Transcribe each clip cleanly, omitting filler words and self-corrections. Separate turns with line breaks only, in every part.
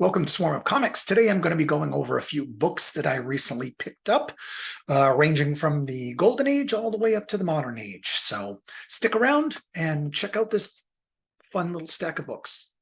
Welcome to Swarm of Comics. Today I'm going to be going over a few books that I recently picked up, ranging from the Golden Age all the way up to the Modern Age. So stick around and check out this fun little stack of books.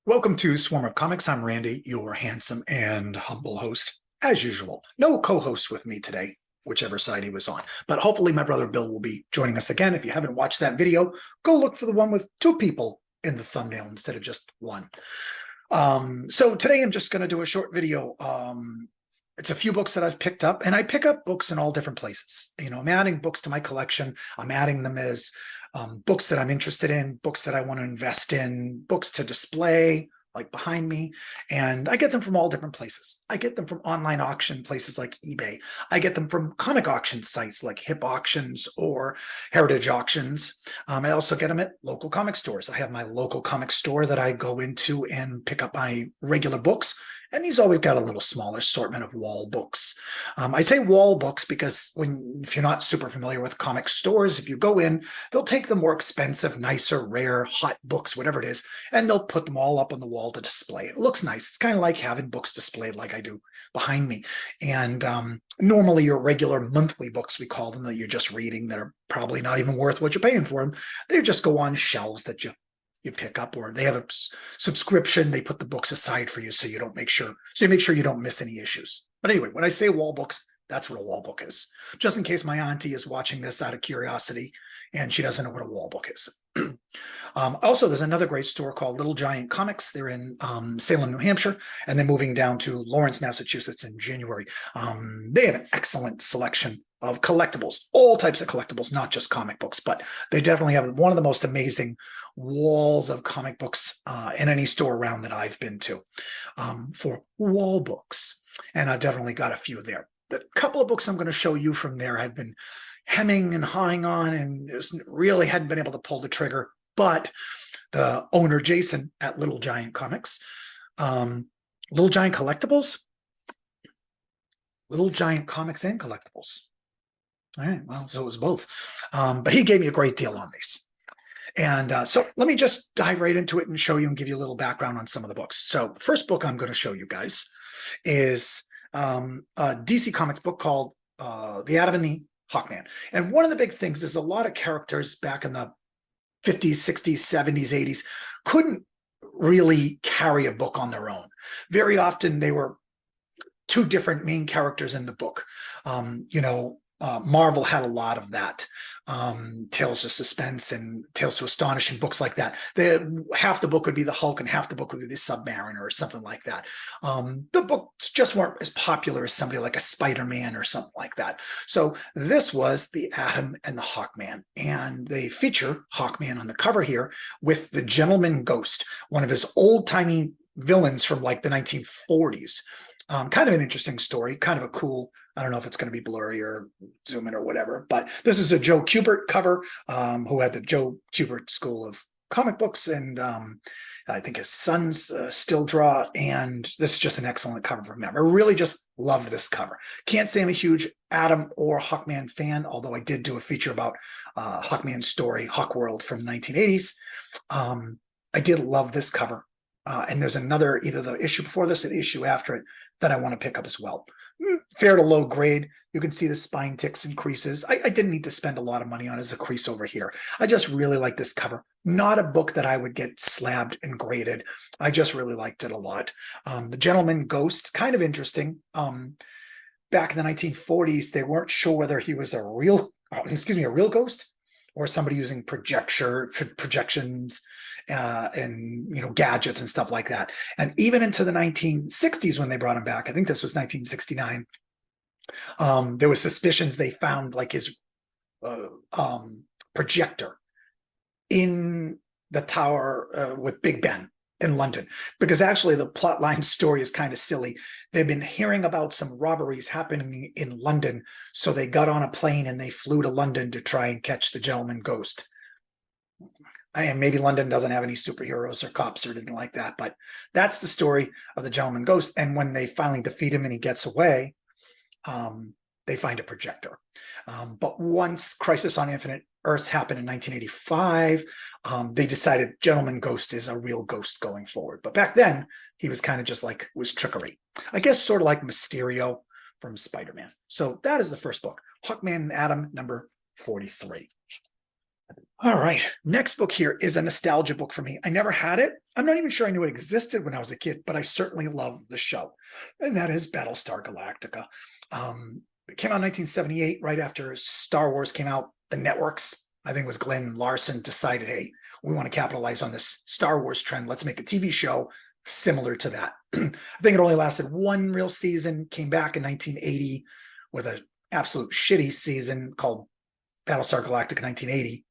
Welcome to Swarm of Comics. I'm Randy, your handsome and humble host, as usual. No co-host with me today, whichever side he was on. But hopefully my brother Bill will be joining us again. If you haven't watched that video, go look for the one with two people in the thumbnail instead of just one. So today I'm just going to do a short video. It's a few books that I've picked up, and I pick up books in all different places. You know, I'm adding books to my collection. I'm adding them as books that I'm interested in, books that I want to invest in, books to display, like behind me. And I get them from all different places. I get them from online auction places like eBay. I get them from comic auction sites like Hip Auctions or Heritage Auctions. I also get them at local comic stores. I have my local comic store that I go into and pick up my regular books. And he's always got a little smaller assortment of wall books. I say wall books because if you're not super familiar with comic stores, if you go in, they'll take the more expensive, nicer, rare, hot books, whatever it is, and they'll put them all up on the wall to display. It looks nice. It's kind of like having books displayed like I do behind me. And normally your regular monthly books, we call them, that you're just reading, that are probably not even worth what you're paying for them. They just go on shelves that you pick up, or they have a subscription. They put the books aside for you so you make sure you don't miss any issues. But anyway, when I say wall books, that's what a wall book is. Just in case my auntie is watching this out of curiosity and she doesn't know what a wall book is. Also, there's another great store called Little Giant Comics. They're in Salem, New Hampshire, and they're moving down to Lawrence, Massachusetts in January. They have an excellent selection of collectibles, all types of collectibles, not just comic books, but they definitely have one of the most amazing walls of comic books in any store around that I've been to for wall books. And I've definitely got a few there. The couple of books I'm going to show you from there I've been hemming and hawing on and just really hadn't been able to pull the trigger. But the owner, Jason, at Little Giant Comics, Little Giant Collectibles, Little Giant Comics and Collectibles. All right, well, so it was both. But he gave me a great deal on these. And so let me just dive right into it and show you and give you a little background on some of the books. So the first book I'm going to show you guys is a DC Comics book called The Atom and the Hawkman. And one of the big things is a lot of characters back in the 50s, 60s, 70s, 80s couldn't really carry a book on their own. Very often they were two different main characters in the book. Marvel had a lot of that. Tales of Suspense and Tales to Astonish and books like that. Half the book would be the Hulk and half the book would be the Submariner or something like that. The books just weren't as popular as somebody like a SpiderMan or something like that. So this was the Atom and the Hawkman. And they feature Hawkman on the cover here with the Gentleman Ghost, one of his old-timey villains from like the 1940s. Kind of an interesting story, kind of a cool, I don't know if it's going to be blurry or zoom in or whatever, but this is a Joe Kubert cover, who had the Joe Kubert School of Comic Books, and I think his sons still draw, and this is just an excellent cover from him. I really just loved this cover. Can't say I'm a huge Atom or Hawkman fan, although I did do a feature about Hawkman's story, Hawkworld from the 1980s. I did love this cover. And there's another, either the issue before this or the issue after it, that I want to pick up as well. Fair to low grade. You can see the spine ticks and creases. I didn't need to spend a lot of money on as a crease over here. I just really like this cover. Not a book that I would get slabbed and graded. I just really liked it a lot. The Gentleman Ghost, kind of interesting. Back in the 1940s, they weren't sure whether he was a real ghost or somebody using projections and gadgets and stuff like that. And even into the 1960s when they brought him back, I think this was 1969, there was suspicions they found like his projector in the tower with Big Ben in London, because actually the plotline story is kind of silly. They've been hearing about some robberies happening in London, so they got on a plane and they flew to London to try and catch the Gentleman Ghost. And maybe London doesn't have any superheroes or cops or anything like that, but that's the story of the gentleman ghost. And when they finally defeat him and he gets away, they find a projector. But once Crisis on Infinite Earths happened in 1985, they decided Gentleman Ghost is a real ghost going forward. But back then, he was kind of just like, was trickery. I guess sort of like Mysterio from Spider-Man. So that is the first book, Hawkman and Adam, number 43. All right, next book here is a nostalgia book for me. I never had it. I'm not even sure I knew it existed when I was a kid, but I certainly love the show. And that is Battlestar Galactica. It came out in 1978, right after Star Wars came out. The networks, I think it was Glenn Larson, decided, hey, we want to capitalize on this Star Wars trend. Let's make a TV show similar to that. I think it only lasted one real season, came back in 1980 with an absolute shitty season called Battlestar Galactica 1980.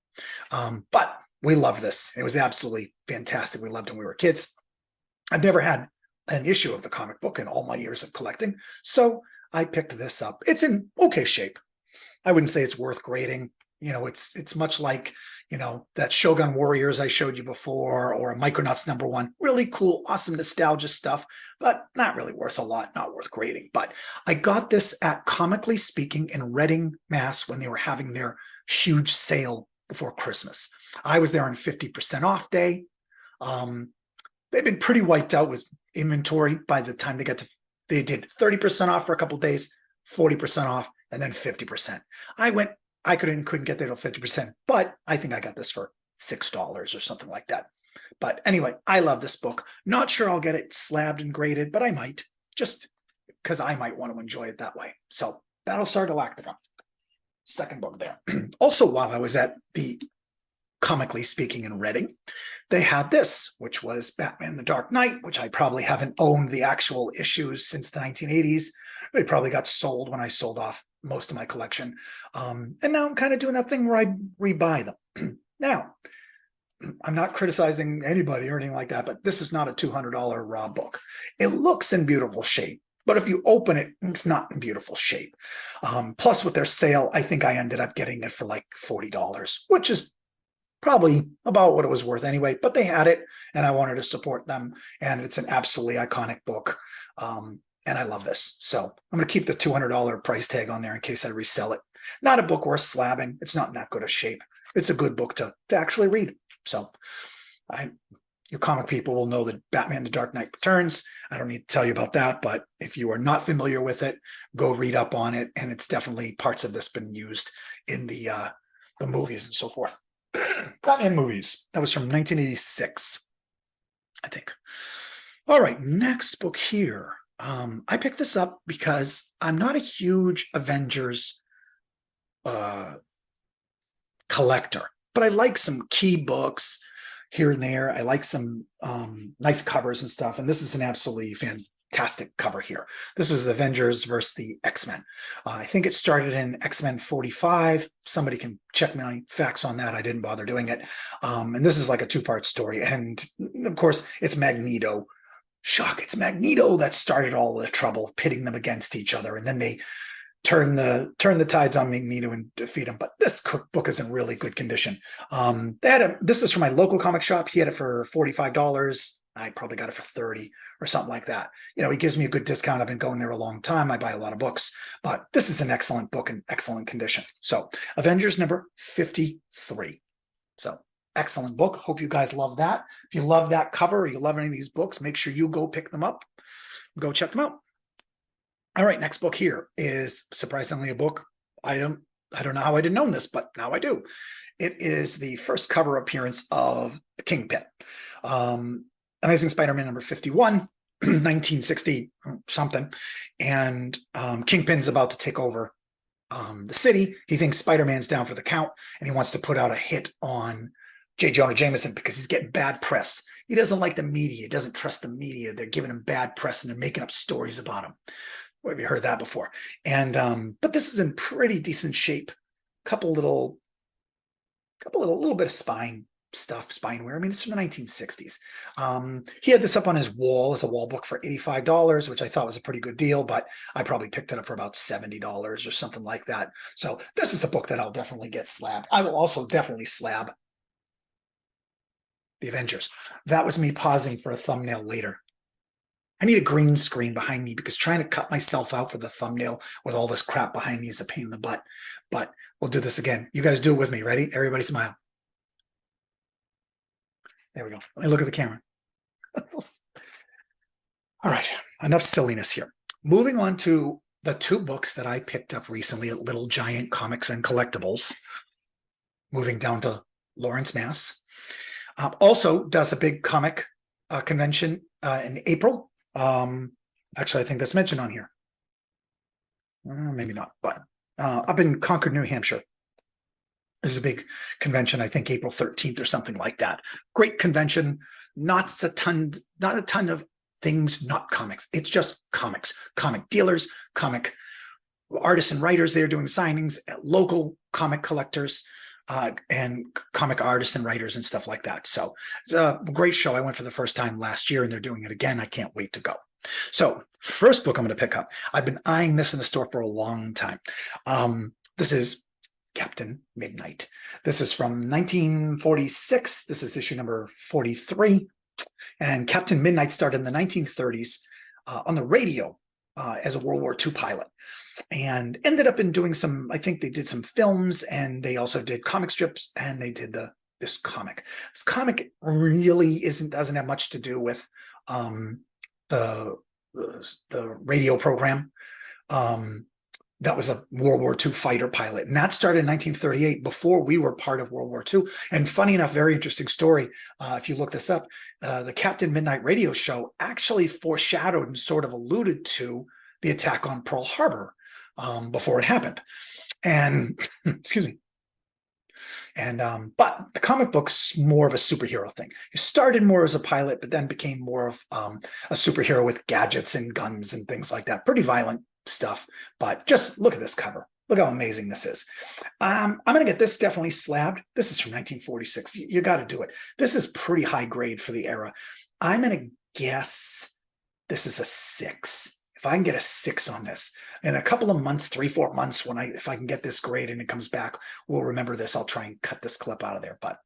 But we loved this. It was absolutely fantastic. We loved it when we were kids. I've never had an issue of the comic book in all my years of collecting, so I picked this up. It's in okay shape. I wouldn't say it's worth grading. You know, it's much like, you know, that Shogun Warriors I showed you before, or a Micronauts #1. Really cool, awesome nostalgia stuff, but not really worth a lot, not worth grading. But I got this at Comically Speaking in Reading, Mass, when they were having their huge sale before Christmas. I was there on 50% off day. They've been pretty wiped out with inventory by the time they did 30% off for a couple of days, 40% off, and then 50%. I couldn't get there till 50%, but I think I got this for $6 or something like that. But anyway, I love this book. Not sure I'll get it slabbed and graded, but I might, just because I might want to enjoy it that way. So Battlestar Galactica, second book there. Also, while I was at the Comically Speaking in Reading, they had this, which was Batman the Dark Knight, which I probably haven't owned the actual issues since the 1980s. They probably got sold when I sold off most of my collection. And now I'm kind of doing that thing where I rebuy them. Now, I'm not criticizing anybody or anything like that, but this is not a $200 raw book. It looks in beautiful shape, but if you open it, it's not in beautiful shape. Plus, with their sale, I think I ended up getting it for like $40, which is probably about what it was worth anyway, but they had it and I wanted to support them. And it's an absolutely iconic book. And I love this. So I'm going to keep the $200 price tag on there in case I resell it. Not a book worth slabbing. It's not in that good of shape. It's a good book to actually read. So you comic people will know that Batman the Dark Knight Returns. I don't need to tell you about that, but if you are not familiar with it, go read up on it. And it's definitely parts of this been used in the movies and so forth. Batman movies. That was from 1986, I think. All right, next book here. I picked this up because I'm not a huge Avengers collector, but I like some key books here and there. I like some nice covers and stuff, and this is an absolutely fantastic cover here. This was Avengers versus the X-Men. I think it started in X-Men 45. Somebody can check my facts on that. I didn't bother doing it. And this is like a two-part story. And of course, it's Magneto. Shock, it's Magneto that started all the trouble, pitting them against each other. And then they turn the tides on Magneto and defeat him. But this book is in really good condition. This is from my local comic shop. He had it for $45. I probably got it for 30 or something like that. You know, he gives me a good discount. I've been going there a long time. I buy a lot of books, but this is an excellent book in excellent condition. So Avengers number 53. So excellent book. Hope you guys love that. If you love that cover or you love any of these books, make sure you go pick them up. Go check them out. All right, next book here is surprisingly a book. I don't know how I didn't own this, but now I do. It is the first cover appearance of Kingpin. Amazing Spider-Man number 51, 1960 something. And Kingpin's about to take over the city. He thinks Spider-Man's down for the count, and he wants to put out a hit on J. Jonah Jameson because he's getting bad press. He doesn't like the media. He doesn't trust the media. They're giving him bad press, and they're making up stories about him. Where have you heard that before? And but this is in pretty decent shape. Couple little bit of spine stuff, spine wear. I mean, it's from the 1960s. He had this up on his wall as a wall book for $85, which I thought was a pretty good deal, but I probably picked it up for about $70 or something like that. So this is a book that I'll definitely get slabbed. I will also definitely slab the Avengers. That was me pausing for a thumbnail later. I need a green screen behind me because trying to cut myself out for the thumbnail with all this crap behind me is a pain in the butt. But we'll do this again. You guys do it with me. Ready? Everybody smile. There we go. Let me look at the camera. All right. Enough silliness here. Moving on to the two books that I picked up recently at Little Giant Comics and Collectibles. Moving down to Lawrence, Mass. Also does a big comic convention in April. Actually, I think that's mentioned on here. Maybe not, but up in Concord, New Hampshire. This is a big convention, I think April 13th or something like that. Great convention, not a ton of things, not comics. It's just comics, comic dealers, comic artists and writers there doing signings, local comic collectors, and comic artists and writers and stuff like that. So it's a great show. I went for the first time last year and they're doing it again. I can't wait to go. So first book I'm going to pick up. I've been eyeing this in the store for a long time. This is Captain Midnight. This is from 1946. This is issue number 43. And Captain Midnight started in the 1930s on the radio as a World War II pilot, and ended up in doing some, I think they did some films, and they also did comic strips, and they did this comic. This comic really doesn't have much to do with the radio program. That was a World War II fighter pilot, and that started in 1938 before we were part of World War II. And funny enough, very interesting story. If you look this up, the Captain Midnight radio show actually foreshadowed and sort of alluded to the attack on Pearl Harbor before it happened. And excuse me. And but the comic book's more of a superhero thing. It started more as a pilot, but then became more of a superhero with gadgets and guns and things like that. Pretty violent stuff, but just look at this cover. Look how amazing this is. I'm going to get this definitely slabbed. This is from 1946. You got to do it. This is pretty high grade for the era. I'm going to guess this is a 6. If I can get a 6 on this in a couple of months, 3-4 months, if I can get this grade and it comes back, we'll remember this. I'll try and cut this clip out of there. But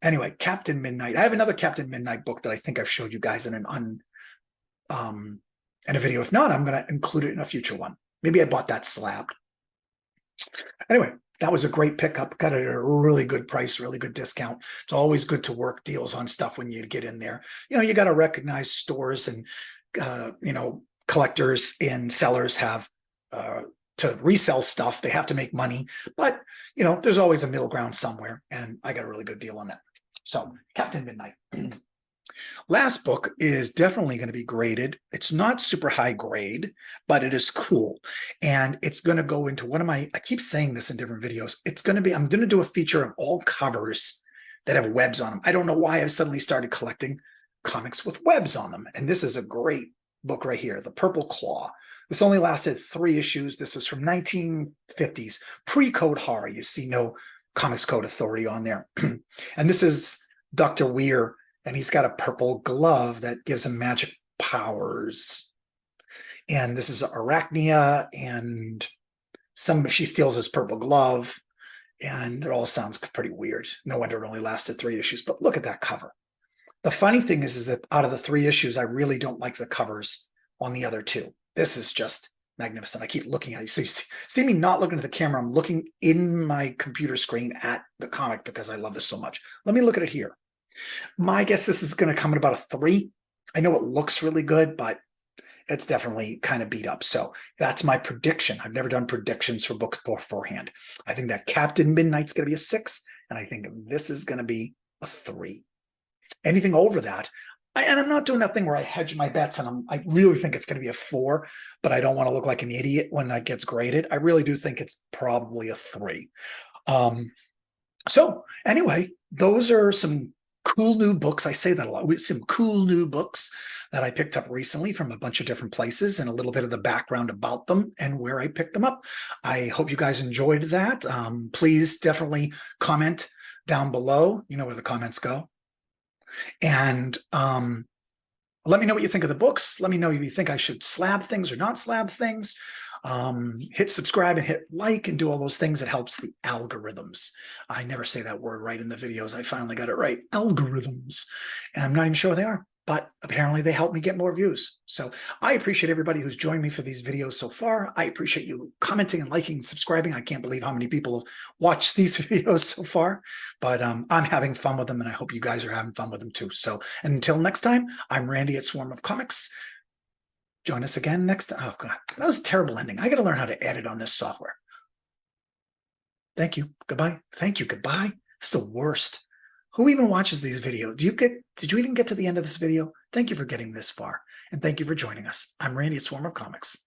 anyway, Captain Midnight. I have another Captain Midnight book that I think I've showed you guys in in a video. If not, I'm going to include it in a future one. Maybe I bought that slabbed. Anyway, that was a great pickup. Got it at a really good price, really good discount. It's always good to work deals on stuff when you get in there. You know, you got to recognize stores and, collectors and sellers have to resell stuff. They have to make money, but, there's always a middle ground somewhere. And I got a really good deal on that. So Captain Midnight. Last book is definitely going to be graded. It's not super high grade, but it is cool. And it's going to go into one of I keep saying this in different videos. I'm going to do a feature of all covers that have webs on them. I don't know why I've suddenly started collecting comics with webs on them. And this is a great book right here, The Purple Claw. This only lasted 3 issues. This was from 1950s, pre-code horror. You see no Comics Code Authority on there. And this is Dr. Weir. And he's got a purple glove that gives him magic powers. And this is Arachnia, and she steals his purple glove. And it all sounds pretty weird. No wonder it only lasted 3 issues. But look at that cover. The funny thing is that out of the 3 issues, I really don't like the covers on the other 2. This is just magnificent. I keep looking at you. So you see me not looking at the camera. I'm looking in my computer screen at the comic because I love this so much. Let me look at it here. My guess this is going to come at about a 3. I know it looks really good, but it's definitely kind of beat up. So that's my prediction. I've never done predictions for books beforehand. I think that Captain Midnight's going to be a 6, and I think this is going to be a 3. Anything over that, and I'm not doing that thing where I hedge my bets, and I really think it's going to be a 4, but I don't want to look like an idiot when that gets graded. I really do think it's probably a 3. So anyway, those are some cool new books. I say that a lot. With some cool new books that I picked up recently from a bunch of different places, and a little bit of the background about them and where I picked them up. I hope you guys enjoyed that. Please definitely comment down below. You know where the comments go. And Let me know what you think of the books. Let me know if you think I should slab things or not slab things. Hit subscribe and hit like and do all those things. It helps the algorithms. I never say that word right in the videos. I finally got it right. Algorithms. And I'm not even sure what they are, but apparently they help me get more views. So I appreciate everybody who's joined me for these videos so far. I appreciate you commenting and liking and subscribing. I can't believe how many people have watched these videos so far, but I'm having fun with them, and I hope you guys are having fun with them too. So until next time, I'm Randy at Swarm of Comics. Join us again next time. Oh, God, that was a terrible ending. I got to learn how to edit on this software. Thank you. Goodbye. Thank you. Goodbye. It's the worst. Who even watches these videos? Did you even get to the end of this video? Thank you for getting this far. And thank you for joining us. I'm Randy at Swarm of Comics.